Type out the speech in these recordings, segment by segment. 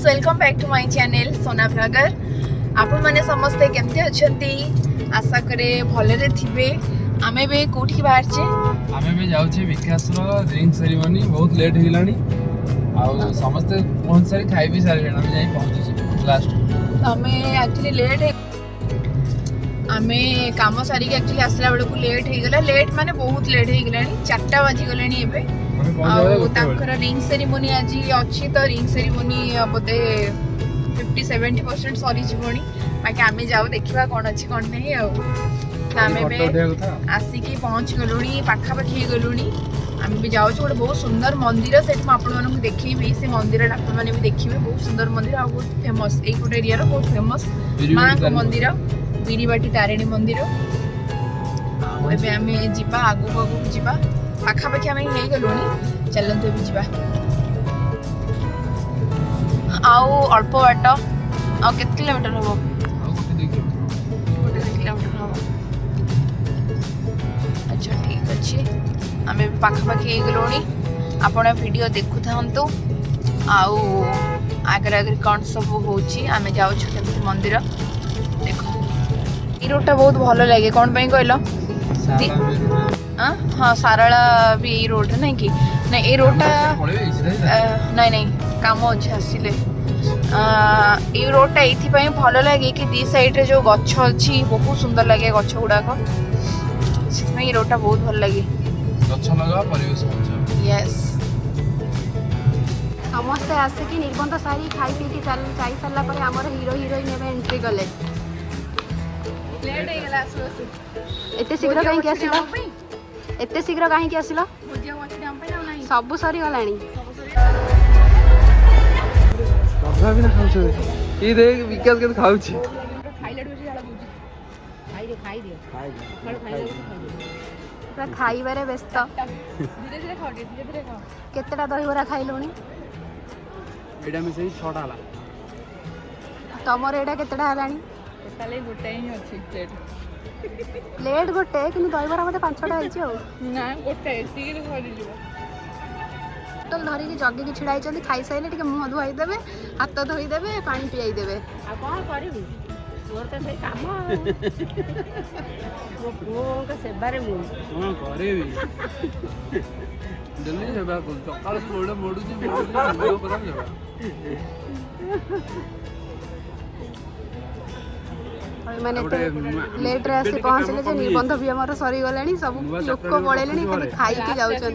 Friends, welcome back to my channel Sona blogger. आपण माने समस्ते केमते अछंती? आशा करे भलरे थिबे। आमे बे कोठी बाहर छे, आमे बे जाउ छे विकास रो रिंग सेरेमनी। बहुत लेट हो गेलानी आ समस्ते पहुंच सारी खाइ भी सारे हम जाई पहुंची छे लास्ट। आमे एक्चुअली लेट है, आमे काम सारी के एक्चुअली आसला बेले को लेट हे गेला। लेट माने बहुत लेट हे गेलानी, 4टा बाजी गेलानी एबे। आ तांकर रिंग सेरेमनी आज अछि तो रिंग सेरेमनी बोते 50-70% सरी छिबोनी। बाकी आमे जाऊ देखिबा कोन अछि कोन नहीं। आ आमे बे आसी की पहुंच गलुनी, पाखा पाखी गलुनी। आमे भी जाऊ छ, बहुत सुंदर मंदिर सेठ म आपण मानक देखिबी। से मंदिर डाक्टर माने भी देखिबे, बहुत सुंदर मंदिर आ बहुत फेमस एई फोट एरिया रो बहुत फेमस मां को मंदिर बीरीबाटी तारिणी मंदिर। एबे आमे जिबा आगु आगु जिबा, पाखा पाखी आमे हे गलुनी। चलंतु भी जिबा आउ अल्प बाट आ केत किलोमीटर हो? गोटे 2 किलोमीटर हो। अच्छा ठीक अच्छे, आमे पाखा पाखी हे गलुनी। आपण वीडियो देखु थांतु आउ आगर आगर कौन सब होची। आमे जाउ छ केमती मंदिर देखो। ई रोडटा बहुत भलो लागे कोन पई कहलो? हाँ साराला भी यही रोड नहीं कि नहीं, ये रोडटा नहीं नहीं काम अच्छे आसिले। ये रोडटा ये भल लगे कि दी साइड रे जो गछ अच्छी बहुत सुंदर लगे गछ गुड़ाक, से ये रोडटा बहुत भल लगे। यस समस्ते आसिकी निबंध सारी खाई पी के जाई सारा पर हमर हीरो हीरोइन एबे एंट्री गले। लेट हे गेला एते शीघ्र कहीं के आसिला? एते शीघ्र कहीं के आसिला? भुजिया मछली हम पे ना नहीं सब सरी गलानी। कथा भी ना खाउ छे। ई देख विकास के खाउ छी। खाइले डोसी जाला बुझी। खाई दे पूरा खाइबारे व्यस्त। धीरे धीरे खाओ, धीरे धीरे खाओ। केतेटा दही बरा खाइलोनी? एडा में से 6टा हला। तमर एडा केतेटा हलानी? ताले गोटे ही अछि प्लेट। प्लेट गोटे कि दही बरा मते 5-6टा आइछि हो ना गोटे सीर भरी जीव। टोटल धरी के जगे की छिड़ाई चंदी, खाई साइले टिके मुंह धोई देबे, हाथ धोई देबे, पानी पियाई देबे। आ कोन करिबी? मोर त से काम मो पुओ के सेबारे मु हां करेबी। जल्दी सेबा कर, सकाळ सोडे मोडुची वीडियो करा जेबा। माने लेट रे आसी पहुंचले जे निबंध भी हमर सरी गलानी। सब लोक पळेलेनी, खाली खाई के जाउछन।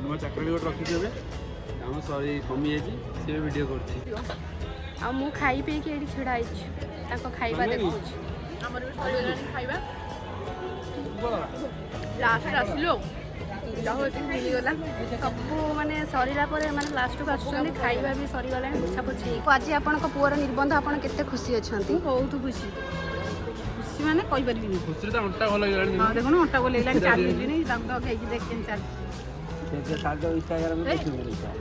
नो चक्री गोट रखि देबे, हम सॉरी कमी आछि से वीडियो करछि। आ मु खाई पे के एडी छिड़ाई छि, ताको खाइबा देखुछि। हमर भी सरी गलानी खाइबा। लास्ट आसिलो जाहो एते मिली गला। सब माने सरीला पर माने लास्ट को आछुछन, खाइबा भी सरी गलानी। पुछा पुछि आज आपन को पुअर निबंध आपन केते खुशी अछंती? बहुत खुशी खुशी माने कहि परबिनी। खुशी त अंटा भल गेलानी। हां देखो ना अंटा को लेलानी, चालिलिनी दाम तो खाइ के देख केन चाल के काल इंस्टाग्राम में देखि।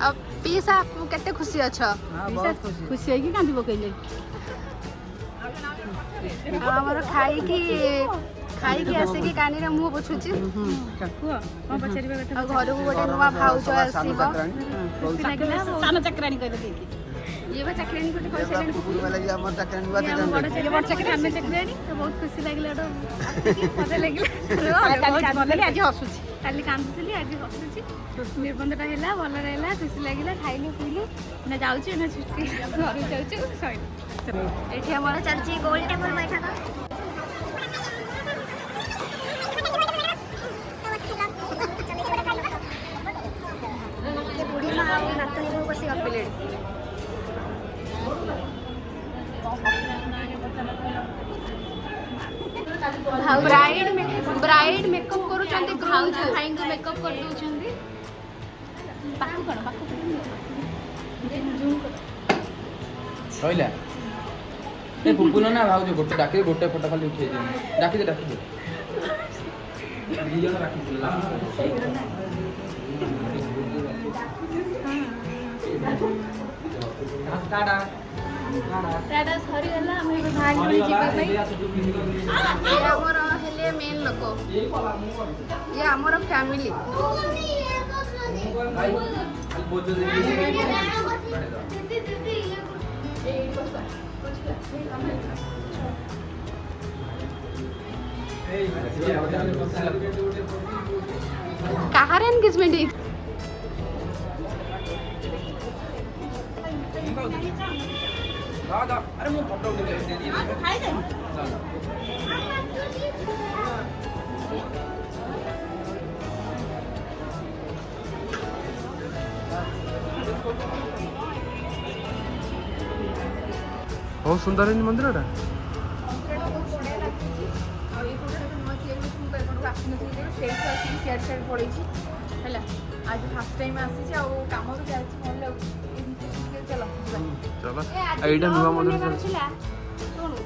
अब पीसा आप केते खुशी अछ? हां बहुत खुशी। खुशी है कि कांदी पकइले। हमर खाई की आसे की कानी रे मुंह पोछुची। काकू कोन पछरिबा कथा? घर को गोटे नुवा भाउज आसीबो। खुशी लागला सान चक्रानी कहले देखि। ये बा चक्रानी कोटे पैसा लेनी पूरी वाला जे हमर चक्रानी बात ये बड़ चले बड़ चक्रानी में चक्रानी तो बहुत खुशी लागला। मते लागला काली कांदली आज हसुची, काली कांदली आज हसुची। निबंधटा हैला भल रहला, खुशी लागला। खाइलु पीलु ना जाउची ना छुट्टी घर जाउची सही। एठी हमर चलची गोल टेबल बैठक। बुढ़ी मां आ नातनी को बसी अपिलेड ब्राइड मेकअप करूचंती, भाउज भाई को मेकअप कर दोचंती। बाकू कोन बाकू जूम कर कहला ए पुपुलो ना भाउज गोटे डाके गोटे फोटो खाली उठे दे। डाकी दे दी जन राखी दिला। टाटा टाटा सरी गला। हम भाग में जीवा भाई ये हमर हेले मेन लोको, ये हमर फैमिली। दीदी दीदी ये ए बस बुझला कहार एंगेजमेंट अरे मैं फोटो बहुत सुंदर है मंदिरटा ହେଲା ଆଜି ଫାଷ୍ଟ ଟାଇମ୍ ଆସିଛି ଆଉ କାମ ବି ଚାଲିଛି ଭଲ ଲାଗୁଛି ଚାଲ चल एटा नुआ मंदिर ଥିଲା ଶୁଣୁ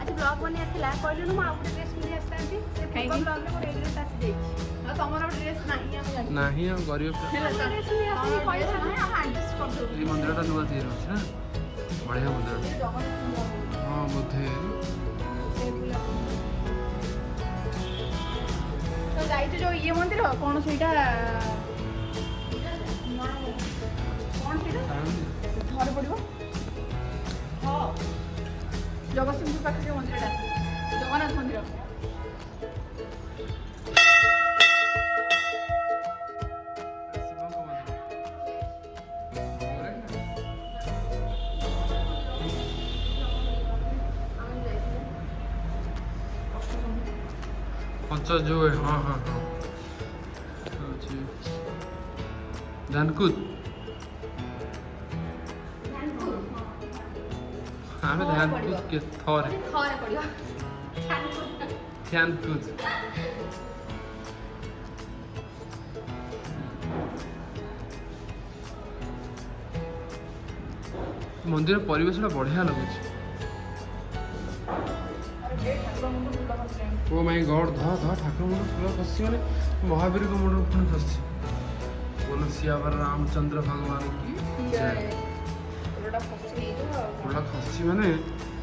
ଆଜି ବ୍ଲଗ ବନେଇବାର ଥିଲା କହିଲୁ ମୁଁ ଆଉ ଗୋଟେ ଡ୍ରେସ୍ ପିନ୍ଧି ଆସିଥାନ୍ତି ସେ ପୂର୍ବ ବ୍ଲଗରେ ମୋର ଏଇ ଡ୍ରେସ୍ ଆସିଯାଇଛି ଆଉ ତମର ଡ୍ରେସ୍ ନାହିଁ ଆମେ ଜାଣିଛୁ नहीं हम गरीब ହେଲା ଡ୍ରେସ୍ ପିନ୍ଧି ଆସିକି କହିଲା ଆମେ ଆଡଜଷ୍ଟ କରିଦେବୁ ये मंदिरटा नुआ तैयार होछि ना बढ़िया मंदिर हां बोधे ତ ଯାଇଛୁ ଯୋଉ ଇଏ ମନ୍ଦିର କ'ଣ ସେଇଟା କ'ଣ ସେଇଟା ଘରେ ପଡ଼ିବ ହଁ ଜଗତସିଂହପୁର ପାଖରେ ଯୋଉ ମନ୍ଦିରଟା ଜଗନ୍ନାଥ ମନ୍ଦିର पंचा जो है हाँ हाँ हाँ ध्यानकूद हाँ मैं ध्यानकूद के थोर ଥରେ ପଡ଼ିବ ध्यानकूद मंदिर परिवेशटा बढ़िया लगुच ओ माय गॉड धा ठाकुर मुंड फूल खसी माने महावीर को मुंड फूल खसी बोलो सियावर रामचंद्र भगवान की जय फूल खसी माने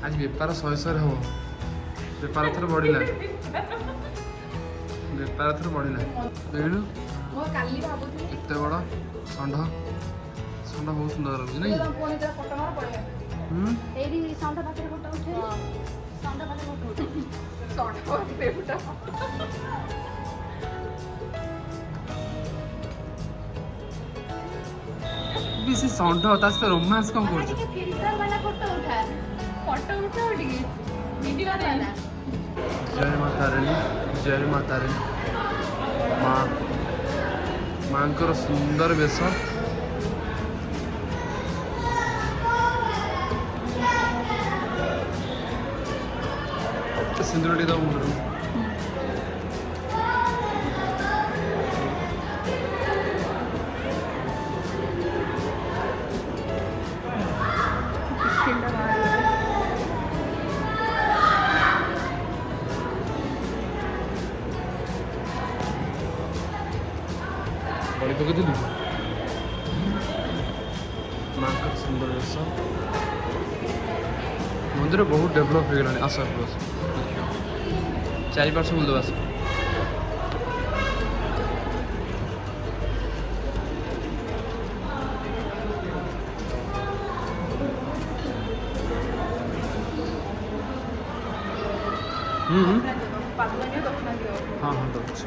आज बेपार शहे शहे हो बेपार थर बढ़िला बेपार थर बढ़िला देखलु ମୁଁ କାଲି ଭାବୁଥିଲି एते बड़ षंढ षंढ बहुत सुंदर लगुच नहीं ପୁଣି ଯେତେବେଳେ ଫଟୋ ମାର ପଳେଇବା ଏଇଠି ଷଣ୍ଢ ପାଖରେ ଫଟୋ ଉଠେଇ ଷଣ୍ଢ ପାଖରେ ଫଟୋ ଉଠେଇ बेसी षंढ ता सହିତ रोमांस कम करछ ଟିକେ ଫିଲ୍टर ବାଲା ଫଟୋ ଉଠା ଫଟୋ ଉଠାଅ ଟିକେ ଭିଡ଼ିଓ ବାଲା जय माता रानी जय माता रानी माँ माँकर सुंदर वेश सिंदूर टी मुंड बड़ी पकड़ी माँ का सुंदर वेश मंदिर बहुत डेभलप हो गलानी आस चारि पार्श्व बुलद आस ପାଦୁଆ ଦକ୍ଷିଣା ଦିଅ हाँ हाँ दौच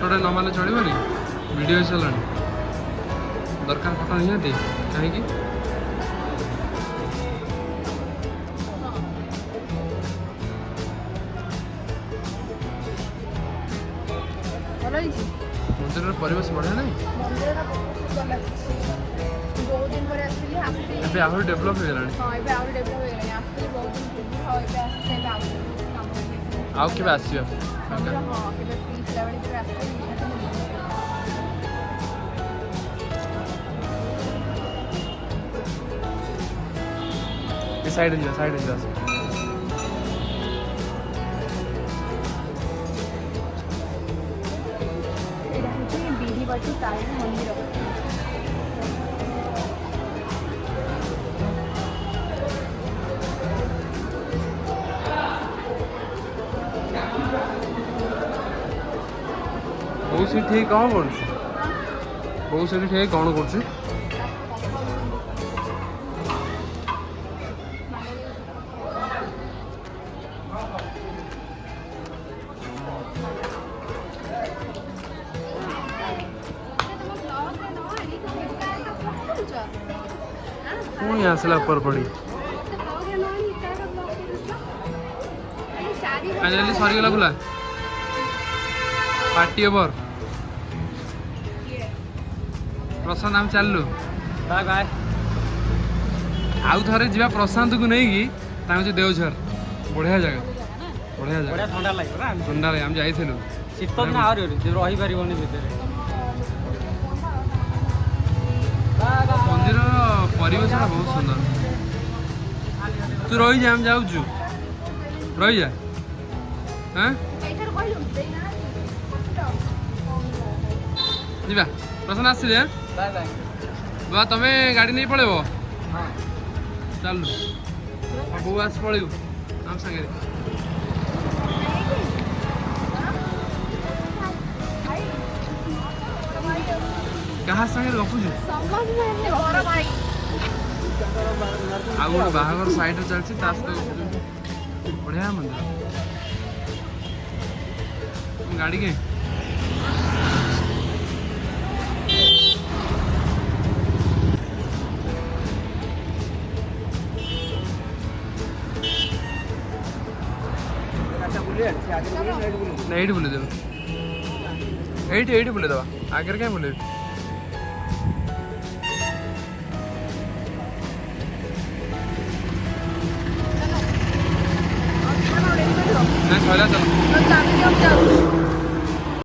फोटोटा न माने चलिबनी वीडियो चलानी दरकार फोटो निहाती कहीं ଭଲ ହେଇଛି मंदिर परिवेश बढ़िया नहीं ମନ୍ଦିରଟା ବହୁତ ସୁନ୍ଦର ଲାଗୁଛି ବହୁତ ଦିନ ପରେ ଆସିଥିଲି ଏବେ ଆହୁରି ଡେଭଲପ୍ ହେଇଗଲାଣି ହଁ ଏବେ ଆହୁରି ଡେଭଲପ୍ ହେଇଗଲାଣି ଆସିଥିଲି ବହୁତ ଦିନ ପୂର୍ବରୁ ଆଉ ଏବେ ଆସିଛି ଏବେ ଆହୁରି କାମ ହେଇଯାଇଛି ଆଉ କେବେ ଆସିବ ମନ୍ଦିର ହଁ କେବେ ଫ୍ରି ଥିଲାବେଳେ କେବେ ଆସିଥିଲି ନିହାତି ମୁଁ ଯିବି। ଏ ସାଇଡ୍ ଯିବା ଏଇଟା ହେଉଛି ବିରିବାଟି ତାରିଣୀ ମନ୍ଦିର କୋଉ ସେଠି ଠିକ କ'ଣ କରୁଛୁ କୋଉ ସେଠି ଠିକ କ'ଣ କରୁଛୁ ପୁଣି ଆସିଲା ଉପର ପଡ଼ି ଆଜି ସରିଗଲା ବୁଲା ପାର୍ଟି ଓଭର ପ୍ରଶାନ୍ତ ଆମେ ଚାଲିଲୁ ବାଏ ବାଏ ଆଉ ଥରେ ଯିବା ପ୍ରଶାନ୍ତକୁ ନେଇକି ତାଙ୍କ ହେଉଛି ଦେଓଝର ବଢ଼ିଆ ଜାଗା ବଢ଼ିଆ ଜାଗା ବଢ଼ିଆ ଥଣ୍ଡା ଲାଗିବ ନା ଥଣ୍ଡା ଲାଗେ ଆମେ ଯାଇଥିଲୁ ଶୀତ ଦିନ ଆହୁରି ରହିପାରିବନି ଭିତରେ ମନ୍ଦିରର ପରିବେଶଟା ବହୁତ ସୁନ୍ଦର ତୁ ରହିଯା ଆମେ ଯାଉଛୁ ରହିଯା ହଁ ଯିବା ପ୍ରଶାନ୍ତ ଆସିଲେ ବାଏ ବାଏ ବାବା ତମେ ଗାଡ଼ି ନେଇ ପଳେଇବ ଚାଲୁ ବୋଉ ଆସି ପଳେଇବୁ ଆମ ସାଙ୍ଗରେ କାହା ସାଙ୍ଗରେ ଗପୁଛୁ ଆଉ ଗୋଟେ ବାହାଘର ସାଇଡରେ ଚାଲିଛି ତା ସହିତ ଗପୁଛନ୍ତି ବଢ଼ିଆ ମନ୍ଦିର ଗାଡ଼ି କେ ଏଇଠି ବୁଲେଇଦେବୁ ଏଇଠି ବୁଲେଇଦେବା ଆଗରେ କାହିଁ ବୁଲେଇବି ନାଇଁ ସରିଲା ଚାଲ ଚାଲୁ